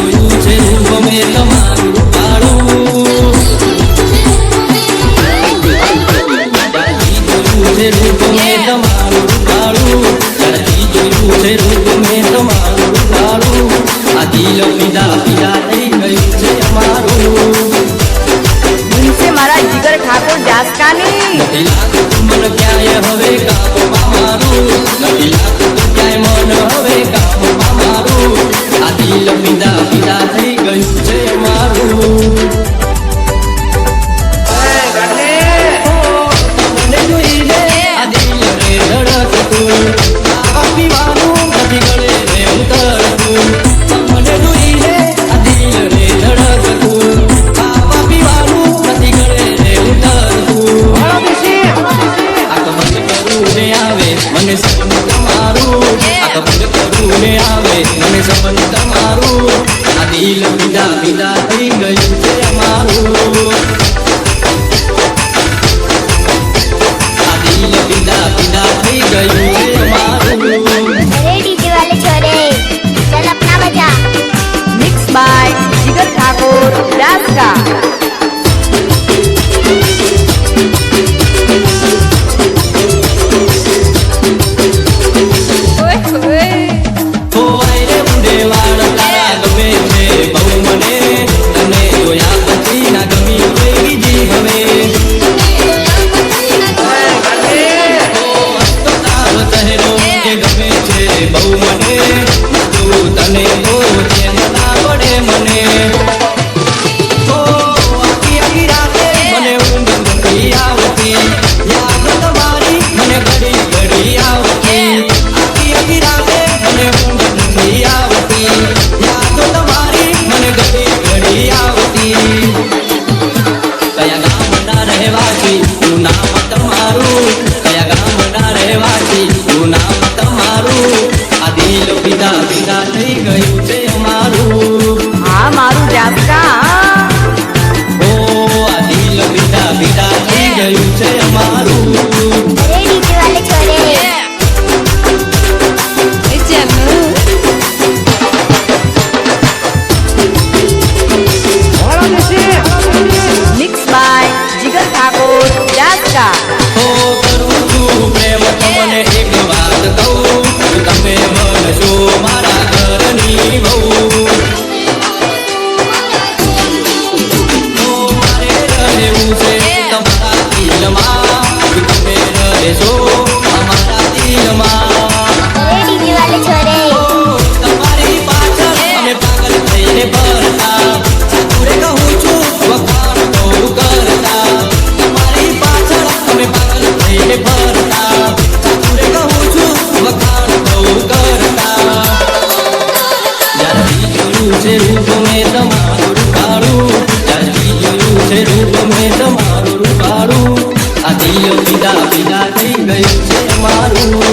જોયું છે રૂપ મેં તમારું કાળું જોયું છે રૂપ મેં તમારું કાળું જોયું છે રૂપ મેં તમારું કાળું આ દિલ પીડા પીડા થઈ ગયું છે અમારું છે મારા જીગર ઠાકોર જાસકાની નથી લાગતું મન ક્યાંય હવે કામમાં મારું નથી લાગતું ક્યાંય મન હવે કામમાં મારું આ દિલ પીડા પીડા થઈ ગયું છે અમારું મને જોઈને આ દિલ રે ધડકતું ખાવા પીવાનું નથી ગળે રે ઉતરતું મને જોઈને આ દિલ રે ધડકતું ખાવા પીવાનું નથી ગળે રે ઉતરતું આ તો બંધ કરું ને આવે મને સપન તમારું આ તો બંધ કરું ને આવે મને સપન તમારું આ દિલ પીડા પીડા થઈ ગયું છે અમારું આ દિલ પીડા પીડા થઈ ગયું છે અમારું अरे डीजे वाले छोरे चल अपना बजा મિક્સ બાય જીગર ઠાકોર જાસકા ખોવાઈ રે બુઢે વાળ તારા ગમે છે બહુ મને તને જોયા પછી ના ગમી કોઈ બીજી હવે તારો ચહેરો એ ગમે છે બહુ મને તું તને તો ચેન ના પડે મને આખી આખી રાતે મને ઊંઘ નથી આવતી યાદ તમારી મને ઘડી ઘડી આવતી આખી આખી રાતે મને ઊંઘ નથી આવતી યાદ તમારી મને ઘડી ઘડી આવતી કયા ગામના રહેવાસી તું નામ તમારું કયા ગામના રહેવાસી તું નામ તમારું આ દિલ પીડા પીડા થઈ ગયું છે અમારું હા મારું જાસકા ઓ આ દિલ પીડા પીડા થઈ ગયું છે અમારું अरे डीजे वाले छोरे મિક્સ બાય જીગર ઠાકોર જાસકા હો કરું છું પ્રેમ તમને એક વાત કહું તમે બનશો મારા ઘરની બહુ તો મારે રહેવું છે તમારા દિલમાં તમે રહેશો અમારા દિલમાં अरे डीजे वाले छोरे તમારી પાછળ અમે પાગલ થઈને ફરતા સાચુરે કહું છું વખાણ બહુ કરતા તમારી પાછળ અમે પાગલ થઈને ફરતા સાચુરે કહું છું વખાણ બહુ કરતા જ્યારથી જોયું છે રૂપ મેં તમારું કાળું જ્યારથી જોયું છે રૂપ મેં તમારું કાળું આ દિલ પીડા પીડા થઈ ગયું છે મારું